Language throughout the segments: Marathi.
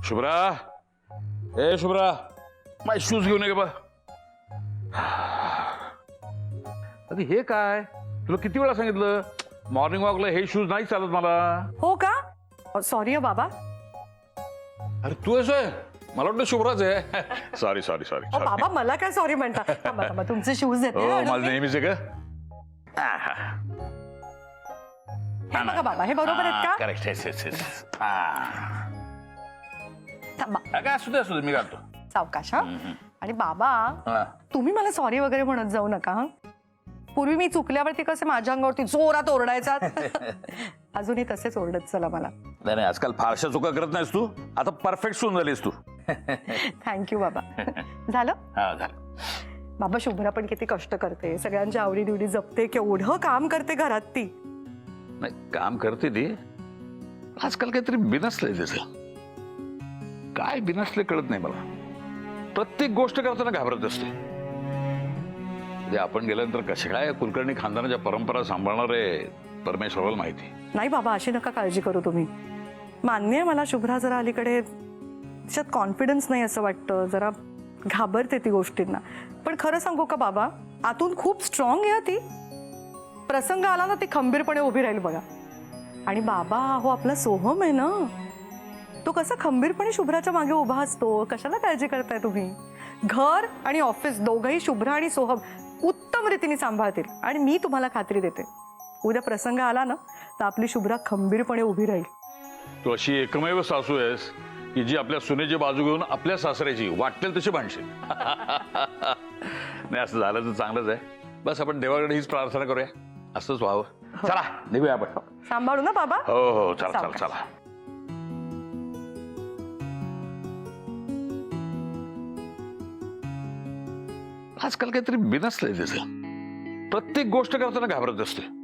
शुभ्रा, ए शुभ्रा, माझे शूज घेऊन ये बा. अरे हे काय, तुला किती वेळा सांगितलं मॉर्निंग वॉकला हे शूज नाही चालत मला. हो का? सॉरी बाबा. अरे तू आहेस होय? मला वाटतं शुभ्राच आहे. Sorry sorry sorry. बाबा मला काय सॉरी म्हणता. थांबा थांबा, तुमचे शूज हो येते. माझं नेहमीच आहे का. हे बघा बाबा, हे बरोबर आहेत का? करेक्ट. थांबा, काय असू दे मी घालतो. सावकाश हा. आणि बाबा हा. तुम्ही मला सॉरी वगैरे म्हणत जाऊ नका हा. पूर्वी मी चुकल्यावरती कसे माझ्या अंगावरती जोरात ओरडायचा, अजूनही तसेच ओरडत चला मला. नाही नाही, आजकाल फारशा चुका करत नाहीस तू. आता परफेक्ट सून झालीस तू. थँक्यू बाबा. झालं हा झालं. बाबा, शुभ्रा पण किती कष्ट करते, सगळ्यांच्या आवडीनिवडी जपते, केवढं काम करते घरात ती. नाही काम करते ती. आजकाल काहीतरी बिनसलंय त्याचं. काय बिनसले कळत नाही मला. प्रत्येक गोष्ट करताना घाबरत असते. आपण गेल्यानंतर कसे काय कुलकर्णी खानदानाच्या परंपरा सांभाळणार आहे परमेश्वराला माहिती. नाही बाबा, अशी नका काळजी करू तुम्ही. मान्य आहे मला, शुभ्रा जरा अलीकडे तिच्यात कॉन्फिडन्स नाही असं वाटतं, जरा घाबरते ती गोष्टींना. पण खरं सांगू का बाबा, आतून खूप स्ट्रॉंग आहे ती. प्रसंग आला ना ती खंबीरपणे उभी राहील बघा. आणि बाबा हो आपला सोहम आहे ना, तो कसा खंबीरपणे शुभ्राच्या मागे उभा असतो. कशाला काळजी करताय तुम्ही. घर आणि ऑफिस दोघंही शुभ्रा आणि सोहम उत्तम रीतीने सांभाळतील. आणि मी तुम्हाला खात्री देते, उद्या प्रसंग आला ना तर आपली शुभ्रा खंबीरपणे उभी राहील. तू अशी एकमेव सासू आहेस की जी आपल्या सुनेची बाजू घेऊन आपल्या सासऱ्याची वाटेल तशी भांडशील. नाही असं झालं तर चांगलंच आहे. बस आपण देवाकडे हीच प्रार्थना करूया, असंच व्हावं. चला निघूया आपण. सांभाळू ना बाबा. हो हो चला चला चला. आजकाल काहीतरी बिनसलंय त्याचं. प्रत्येक गोष्ट करताना घाबरत असते.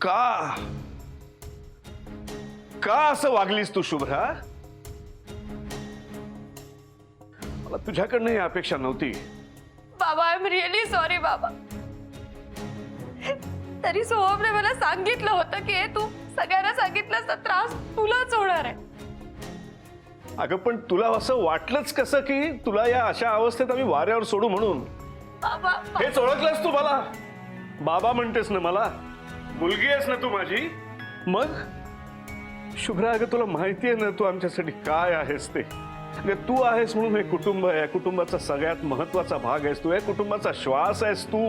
का का असं वागलीस तू शुभ्रा? मला तुझ्याकडनं ही अपेक्षा नव्हती. बाबा, आय एम रिअली सॉरी बाबा. तरी सोहमने मला सांगितलं होतं की तू सगळ्यांना सांगितलंस तर त्रास तुलाच होणार आहे. अगं पण तुला असं वाटलंच कसं की तुला या अशा अवस्थेत आम्ही वाऱ्यावर सोडू म्हणून? बाबा, हेच ओळखलंस तू मला? बाबा म्हणतेस ना मला? मुलगी आहेस ना तू माझी? मग शुभ्रा, अगं तुला माहिती आहे ना तू आमच्यासाठी काय आहेस ते. अगं तू आहेस म्हणून हे कुटुंब आहे. कुटुंबाचा सगळ्यात महत्वाचा भाग आहेस तू. या कुटुंबाचा श्वास आहेस तू.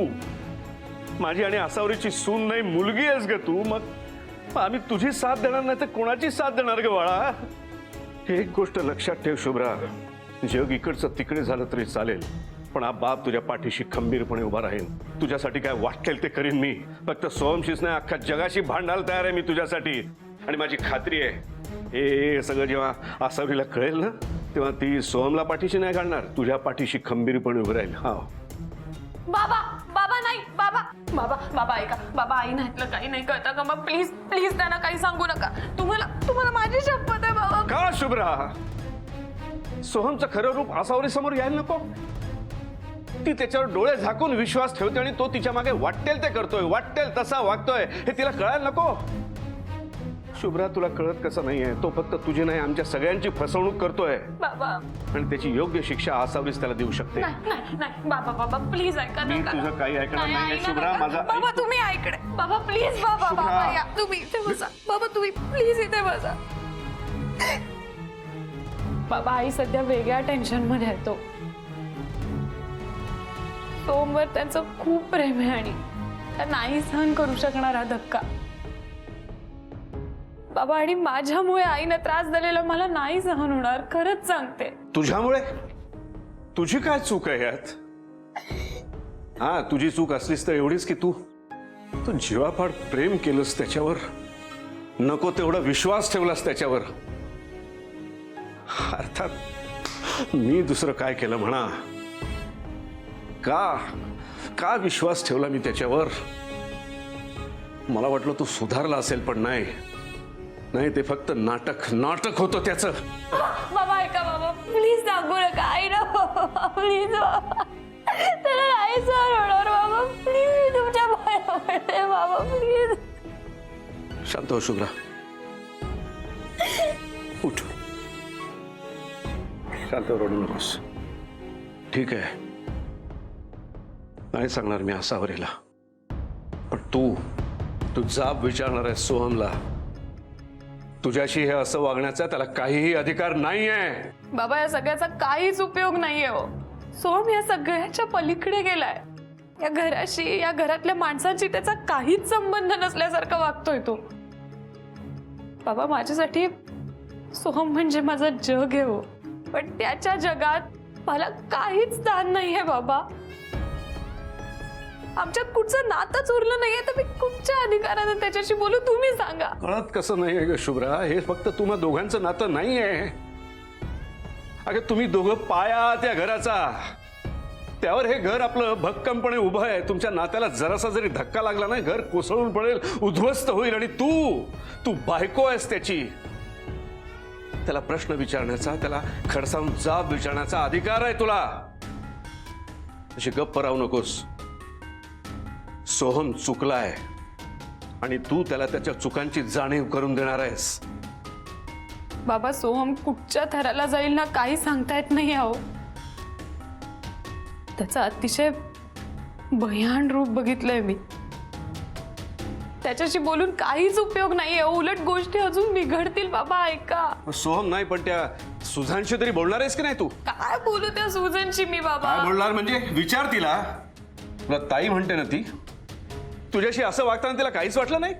माझी आणि आसावरीची सून नाही, मुलगी आहेस ग तू. मग आम्ही तुझी साथ देणार नाही तर कोणाची साथ देणार ग बाळा? एक गोष्ट लक्षात ठेव शुभ्रा, जग इकडचं तिकडे झालं तरी चालेल, पण हा बाप तुझ्या पाठीशी खंबीरपणे उभा राहील. तुझ्यासाठी काय वाटेल ते करीन मी. फक्त सोहमशीच नाही, अख्ख्या जगाशी भांडायला तयार आहे मी तुझ्यासाठी. आणि माझी खात्री आहे हे सगळं जेव्हा आसावरीला कळेल ना तेव्हा ती सोहमला पाठीशी नाही काढणार, तुझ्या पाठीशी खंबीरपणे उभी राहील. हा बाबा, बाबा नाही. बाबा बाबा बाबा ऐका. बाबा, आई नाहीतलं काही नाही कळतं का? मग प्लीज प्लीज त्यांना काही सांगू नका. तुम्हाला माझी शपथ आहे बाबा. का शुभ्रा? सोहमचं खरं रूप आसावरी समोर यायला नको? ती त्याच्यावर डोळे झाकून विश्वास ठेवते आणि तो तिच्या मागे वाटेल ते करतोय, वाटेल तसा वागतोय, हे तिला कळायला नको? शुभ्रा, तुला कळत कसं नाहीये? तो फक्त तुझी नाही आमच्या सगळ्यांची फसवणूक करतोय. बाबा, आणि त्याची योग्य शिक्षा आसावरीच त्याला देऊ शकते. नाही नाही बाबा, बाबा प्लीज ऐका. मी तुझं काही ऐकणार नाहीये शुभ्रा. माझा बाबा तुम्ही ऐकडे. बाबा प्लीज. बाबा बाबा या तुम्ही इथे बसा. बाबा तुम्ही प्लीज इथे बसा. बाबा, आई सध्या वेगळ्या टेन्शन मध्ये आहे. तो सोमवर त्यांचं खूप प्रेम आहे आणि त्या नाही सहन करू शकणार हा धक्का. बाबा, आणि माझ्यामुळे आईने त्रास दिलेला मला नाही सहन होणार, खरंच सांगते. तुझ्यामुळे? तुझी काय चूक आहे यात? हा, तुझी चूक असलीस तर एवढीच की तू जीवापाड प्रेम केलंस त्याच्यावर. नको तेवढा विश्वास ठेवलास त्याच्यावर. अर्थात मी दुसरं काय केलं म्हणा. का विश्वास ठेवला मी त्याच्यावर? मला वाटलं तू सुधारला असेल, पण नाही, ते फक्त नाटक होतं त्याचं. बाबा ऐका बाबा, प्लीज सांगू नका. आई ना बाबा, प्लीज बाबा, त्याला नाही सहन होणार बाबा. प्लीज मी तुमच्या पाया पडते बाबा, प्लीज. शांत हो शुभ्रा, उठ. शांत हो, रडू नकोस. ठीक आहे, नाही सांगणार मी असावरीला, पण तू जाब विचारणार आहेस सोहमला. तुझ्याशी हे असं वागण्याचा त्याला काहीही अधिकार नाहीये. बाबा या सगळ्याचा काहीच उपयोग नाहीये हो. सोहम या सगळ्याच्या पलीकडे गेलाय. या घराशी, या घरातल्या माणसांशी त्याचा काहीच संबंध नसल्यासारखं वागतोय तो. बाबा माझ्यासाठी सोहम म्हणजे माझं जग आहे हो, पण त्याच्या जगात मला काहीच स्थान नाहीये बाबा. आमच्यात कुठचं नातंच उरलं नाहीये, तर मी कुठच्या अधिकाराने त्याच्याशी बोलू तुम्ही सांगा. कळत कसं नाहीये ग शुभ्रा, हे फक्त तुम्हा दोघांचं नातं नाहीये. अगं तुम्ही दोघं पाया आहात या घराचा. त्यावर हे घर आपलं भक्कमपणे उभं आहे. तुमच्या नात्याला जरासा जरी धक्का लागला नाही, घर कोसळून पडेल, उद्ध्वस्त होईल. आणि तू बायको आहेस त्याची. त्याला प्रश्न विचारण्याचा, त्याला खडसावून जाब विचारण्याचा अधिकार आहे तुला. अशी गप्प राहू नकोस. सोहम चुकलाय आणि तू त्याला त्याच्या चुकांची जाणीव करून देणार आहेस. बाबा सोहम कुठच्या थराला जाईल ना काही सांगता येत नाही अहो. त्याचा अतिशय भयान रूप बघितलंय मी. त्याच्याशी बोलून काहीच उपयोग नाहीये, उलट गोष्टी अजून बिघडतील. बाबा ऐका. सोहम नाही, पण त्या सुझानशी तरी बोलणार आहेस की नाही तू? काय बोलू त्या सुजनशी मी बाबा? काय बोलणार म्हणजे? विचार तिला. तुला ताई म्हणते ना ती. तुझ्याशी असं वागताना तिला काहीच वाटलं नाही?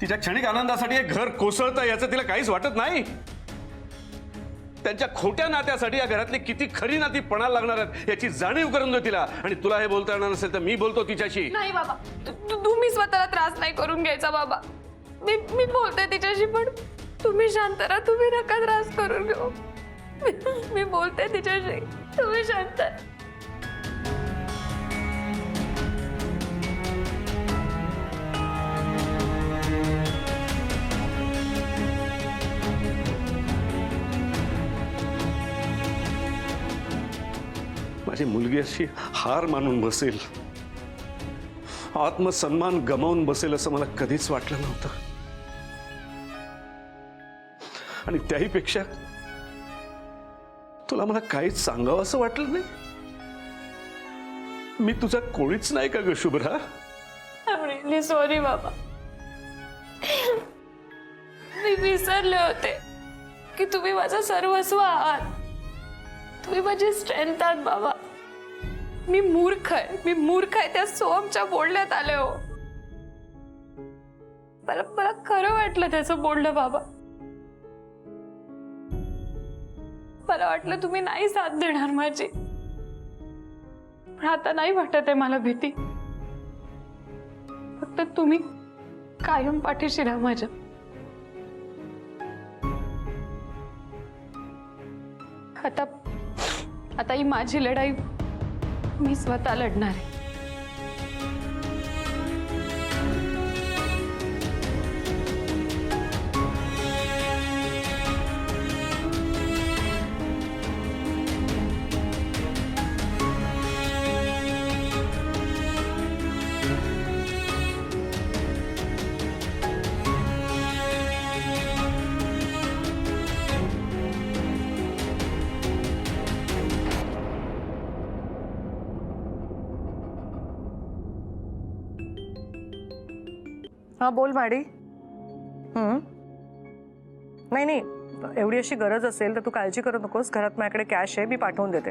तिच्या क्षणिक आनंदासाठी एक घर कोसळतं याचं तिला काहीच वाटत नाही? त्यांच्या खोट्या नात्यासाठी या घरातली किती खरी नाती पणाला लागणार आहेत याची जाणीव करून दे तिला. आणि तुला हे बोलता येणार नसेल तर मी बोलतो तिच्याशी. नाही बाबा, तुम्ही स्वतःला त्रास नाही करून घ्यायचा बाबा. मी बोलते तिच्याशी, पण तुम्ही शांत राहा. तुम्ही नका त्रास करून घेऊ. मी बोलते तिच्याशी, तुम्ही शांत राहा. माझी मुलगी अशी हार मानून बसेल, आत्मसन्मान गमावून बसेल असं मला कधीच वाटलं नव्हतं. आणि त्याहीपेक्षा तुला मला काहीच सांगावं असं वाटलं नाही. मी तुझा कोणीच नाही का ग शुभ्रा? I'm really sorry बाबा. मी विसरले होते की तुम्ही माझं सर्वस्व आहात. तुम्ही माझी स्ट्रेंथ आहात बाबा. मी मूर्ख आहे त्या सोहमच्या बोलण्यात आले हो. मला खरं वाटलं त्याचं बोलणं बाबा. मला वाटलं तुम्ही नाही साथ देणार माझी, पण आता नाही वाटत आहे मला भीती. फक्त तुम्ही कायम पाठीशी राहा माझ्या. आता ही माझी लढाई मी स्वतः लढणार आहे. हा बोल मॅडी. नाही, एवढी अशी गरज असेल तर तू काळजी करू नकोस. घरात माझ्याकडे कॅश आहे, मी पाठवून देते.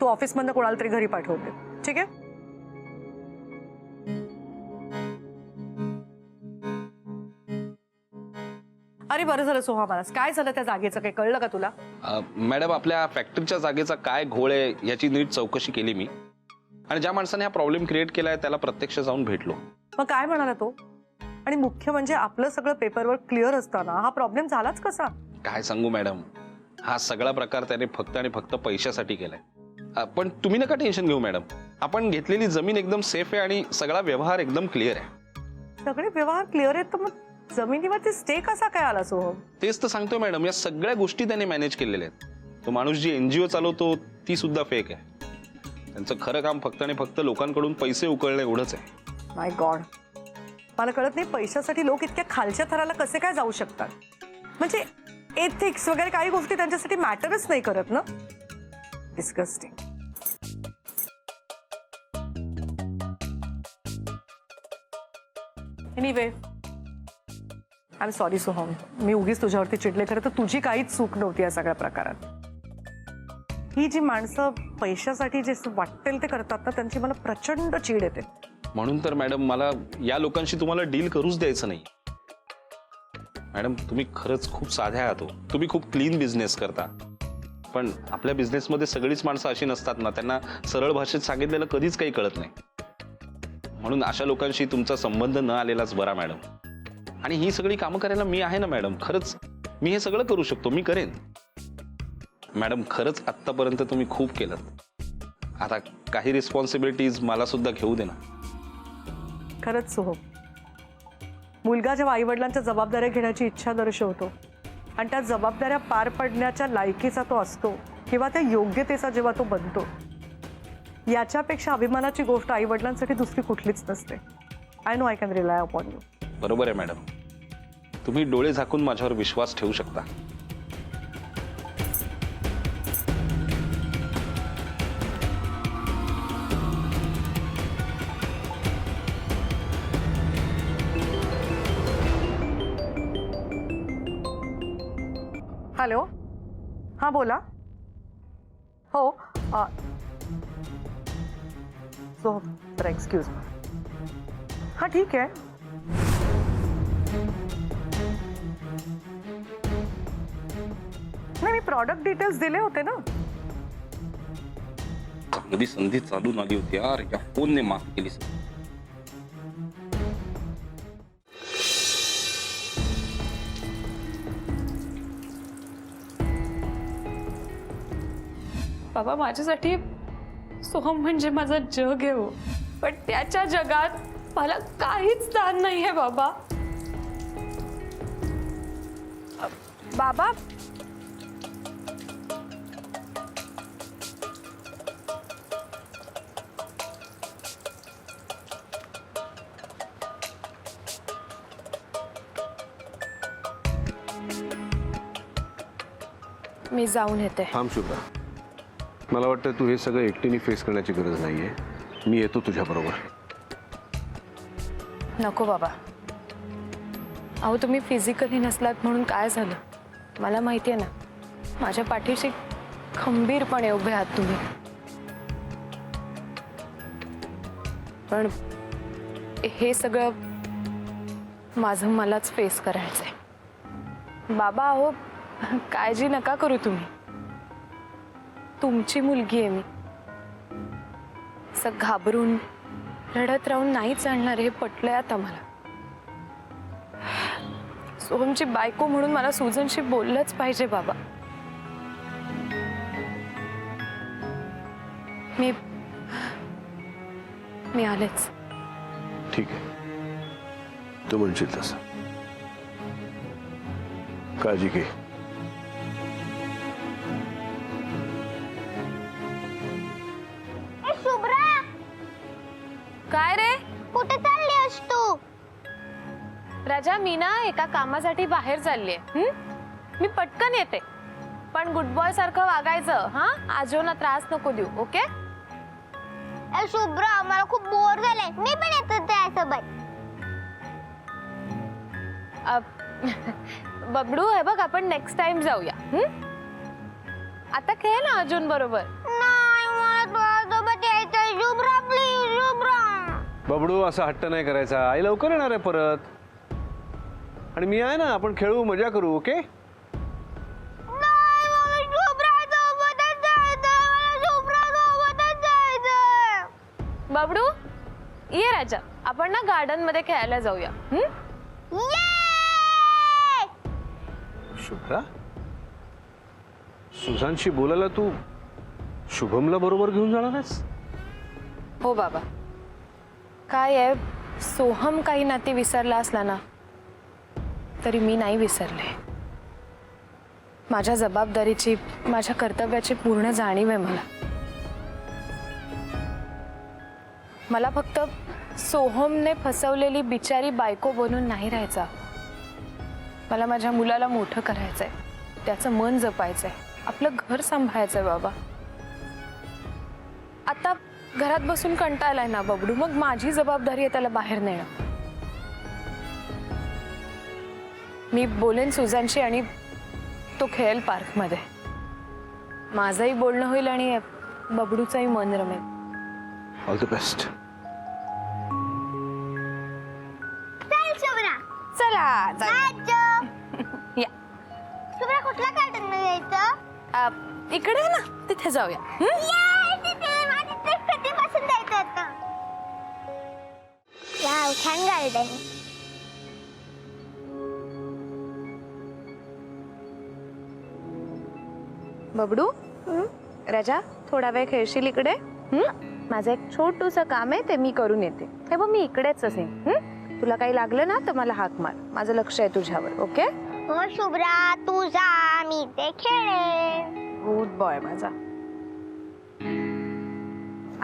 तू ऑफिसमधनं कोणाला तरी घरी पाठवून दे, ठीक आहे? अरे बरं झालं सोहा, मला काय झालं त्या जागेचं, काही कळलं का तुला? मॅडम, आपल्या फॅक्टरीच्या जागेचा काय घोळ आहे याची नीट चौकशी केली मी, आणि ज्या माणसाने हा प्रॉब्लेम क्रिएट केलाय त्याला प्रत्यक्ष जाऊन भेटलो. मग काय म्हणाला तो? आणि मुख्य म्हणजे आपलं सगळं पेपरवर्क क्लिअर असताना हा प्रॉब्लेम झालाच कसा? काय सांगू मॅडम, हा सगळा प्रकार त्याने फक्त आणि फक्त पैशासाठी केलाय. पण तुम्ही नका टेन्शन घेऊ मॅडम. आपण घेतलेली जमीन एकदम सेफ आहे आणि सगळा व्यवहार एकदम क्लिअर आहे. सगळे व्यवहार क्लिअर आहेत, तर मग जमिनीवरती स्टे कसा काय आला सोहम? तेच तर सांगतोय मॅडम, या सगळ्या गोष्टी त्याने मॅनेज केलेल्या आहेत. तो माणूस जी NGO चालवतो ती सुद्धा फेक आहे. त्यांचं खरं काम फक्त आणि फक्त लोकांकडून पैसे उकळणे एवढंच आहे. माय गॉड, मला कळत नाही पैशासाठी लोक इतक्या खालच्या थराला कसे काय जाऊ शकतात. म्हणजे एथिक्स वगैरे काही गोष्टी त्यांच्यासाठी मॅटरच नाही करत ना. Disgusting. Anyway, I am sorry Soham, मी उगीच तुझ्यावरती चिडले. खरं तर तुझी काहीच चूक नव्हती या सगळ्या प्रकारात. ही जी माणसं पैशासाठी जे वाटेल ते करतात ना, त्यांची मला प्रचंड चीड येते. म्हणून तर मॅडम मला या लोकांशी तुम्हाला डील करूच द्यायचं नाही. मॅडम तुम्ही खरंच खूप साध्या आहात. तुम्ही खूप क्लीन बिझनेस करता. पण आपल्या बिझनेसमध्ये सगळीच माणसं अशी नसतात ना, त्यांना सरळ भाषेत सांगितलेलं कधीच काही कळत नाही. म्हणून अशा लोकांशी तुमचा संबंध न आलेलाच बरा मॅडम. आणि ही सगळी कामं करायला मी आहे ना मॅडम. खरंच मी हे सगळं करू शकतो, मी करेन. मॅडम खरंच आत्तापर्यंत तुम्ही खूप केलं. आता काही रिस्पॉन्सिबिलिटीज मला सुद्धा घेऊ दे ना. खरंच सोहम, मुलगा जेव्हा आईवडिलांच्या जबाबदाऱ्या घेण्याची इच्छा दर्शवतो आणि त्या जबाबदाऱ्या पार पडण्याच्या लायकीचा तो असतो किंवा त्या योग्यतेचा जेव्हा तो बनतो, याच्यापेक्षा अभिमानाची गोष्ट आईवडिलांसाठी दुसरी कुठलीच नसते. I know I can rely upon you. बरोबर आहे मॅडम, तुम्ही डोळे झाकून माझ्यावर विश्वास ठेवू शकता. हॅलो, हां बोला. हो सो तर एक्सक्यूज मी. हां ठीक आहे. नाही, मी प्रॉडक्ट डिटेल्स दिले होते ना. चांगली संधी चालून आली होती यार, या फोनने माफ केली. बाबा माझ्यासाठी सोहम म्हणजे माझं जग आहे हो. पण त्याच्या जगात मला काहीच स्थान नाही आहे बाबा. बाबा, मी जाऊन येते. थांब शुभ्रा, मला वाटतं तू हे सगळं एकटीने फेस करण्याची गरज नाहीये. मी येतो तुझ्याबरोबर. नको बाबा. अहो तुम्ही फिजिकली नसलात म्हणून काय झालं, मला माहिती आहे ना. माझ्या पाठीशी खंबीरपणे उभे आहात तुम्ही. पण हे सगळं माझं मलाच फेस करायचंय. बाबा अहो काळजी नका करू तुम्ही. तुमची मुलगी आहे मी. असं घाबरून रडत राहून नाही चालणार, हे पटलंय आता मला. सोहमची बायको म्हणून मला सुजनशी बोललंच पाहिजे बाबा. मी आलेच. ठीक आहे, तू म्हणशील तसं. काळजी घे. शुभ्रा, काय रे कुठे चाललीस तू? राजा, मी ना एका कामासाठी बाहेर चाललीये. मी पटकन येते, पण गुड बॉय सारखं वागायचं. हा, आजोना त्रास नको देऊ. ओके? शुभ्रा, मला खूप बोर झालंय. मी पण येतो त्यासोबत. बबडू, हे बघ आपण नेक्स्ट टाइम जाऊया. आता खेळ ना अर्जुन बरोबर. नाही, मला तुझ्यासोबत यायचंय. शुभ्रा प्लीज, शुभ्रा. बबडू, असा हट्ट नाही करायचा. आई लवकर येणार आहे परत. आणि मी आहे ना, आपण खेळू, मजा करू. ओके? नाही, मला शुभ्रासोबतच जायचंय. मला शुभ्रासोबतच जायचंय. बबडू ये राजा, आपण ना गार्डन मध्ये खेळायला जाऊया. ये शुभ्रा, सुझानशी बोलायला तू शुभमला बरोबर घेऊन जाणार आहेस? हो बाबा, काय आहे, सोहम काही नाती विसरला असला ना तरी मी नाही विसरले. माझ्या जबाबदारीची, माझ्या कर्तव्याची पूर्ण जाणीव आहे मला. मला फक्त सोहमने फसवलेली बिचारी बायको बनून नाही राहायचा. मला माझ्या मुलाला मोठं करायचंय, त्याचं मन जपायचंय, आपलं घर सांभाळायचंय बाबा. आता घरात बसून कंटाळलाय ना बबडू, मग माझी जबाबदारी आहे त्याला बाहेर नेणं. मी बोलेन सुजानशी आणि तो खेळेल पार्कमध्ये. माझंही बोलणं होईल आणि बबडूचंही मन रमेल. All the best. चल शुभ्रा. चला या. शुभ्रा कुठल्या गार्डन मध्ये जायचं? इकडे आहे ना, तिथे जाऊया. कधीपासून जायचं आता? वाव, छान गार्डन. बबडू, राजा, थोडा वेळ खेळशील इकडे? माझं एक छोटूसं काम आहे, ते मी करून येते. हे बघ, मी इकडेच असेन. तुला काही लागलं ना तर मला हाक मार. माझं लक्ष आहे तुझ्यावर. ओके? हो शुभ्रा, तू जा, मी ते खेळेन. गुड बॉय माझा.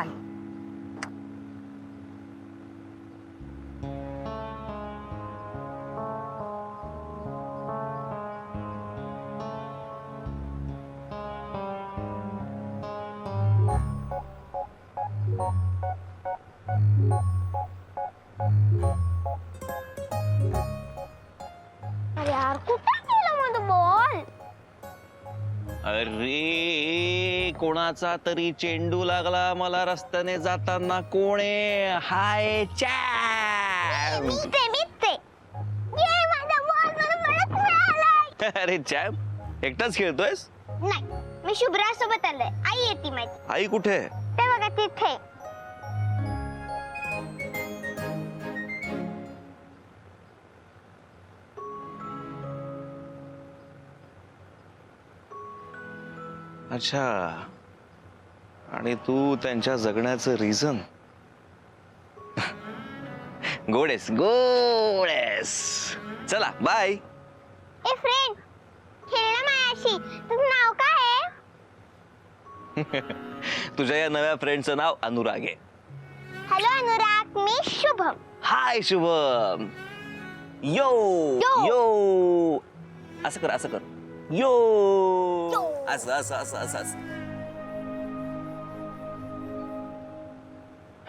आली. अरे यार, कुठे गेला माझा बॉल? अरे, कोणाचा तरी चेंडू लागला मला रस्त्याने जाताना. कोणे? हाय चॅम. मीच आहे. ये माझा बॉल मला परत मिळालाय. अरे चॅम, एकटाच खेळतोयस? नाही, मी शुभ्रा सोबत आलोय. आई येते माझी. आई कुठे? ते बघा तिथे. अच्छा, आणि तू त्यांच्या जगण्याचं रिझन? गोडेस गोडेस. चला बाय. ए फ्रेंड, खेळणं माझ्याशी. तुझं नाव काय आहे? तुझ्या या नव्या फ्रेंडचं नाव अनुराग आहे. हॅलो अनुराग, मी शुभम. हाय शुभम. यो यो. यो. असं कर, असं कर. यो. यो. असं असं असं असं असं.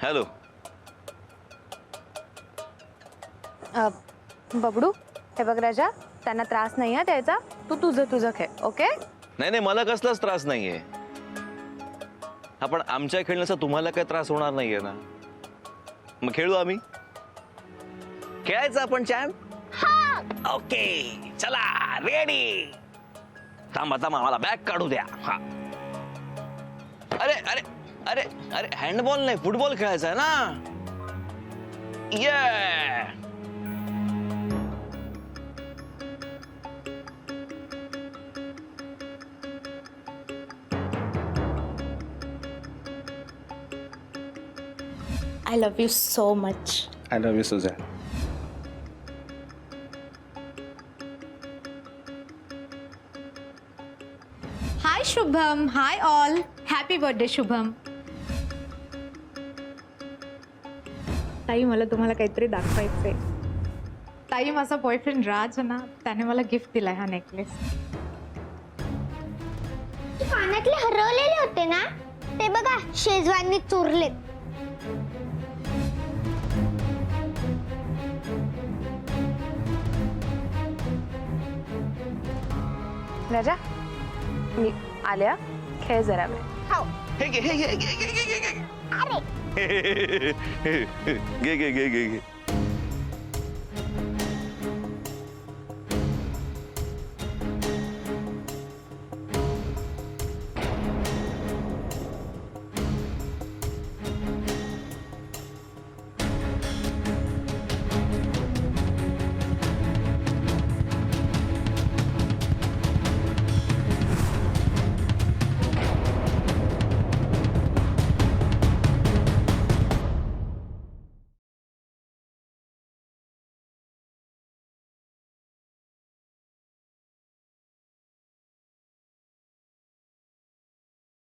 हॅलो. बबडू, हे बघ राजा, त्यांना त्रास नाही आहे त्याचा. तू तुझं खेळ. ओके? नाही नाही, मला कसलाच त्रास नाहीये. आपण आमच्या खेळण्याचा तुम्हाला काही त्रास होणार नाहीये ना? मग खेळू आम्ही. खेळायचं आपण चॅम्प? ओके, चला रेडी. थांबा थांबा, मला बॅग काढू द्या. हा. अरे अरे अरे अरे, हँडबॉल नाही, फुटबॉल खेळायचा आहे ना. ये. I love you so much. I love you, Suzanne. Hi Shubham. Hi all. Happy birthday Shubham. ताई, मला तुम्हाला काहीतरी दाखवायचंय. ताई, माझा बॉयफ्रेंड राज आहे ना, त्याने मला गिफ्ट दिलाय हा नेकलेस. तू कानातले हरवलेले होते ना, ते बघा शेजवानी चोरलेत. राजा, मी आल्या. खेळ जरा वेळ. हो. हे घे, हे घे, घे, घे, घे, घे, घे. अरे घे घे घे घे घे.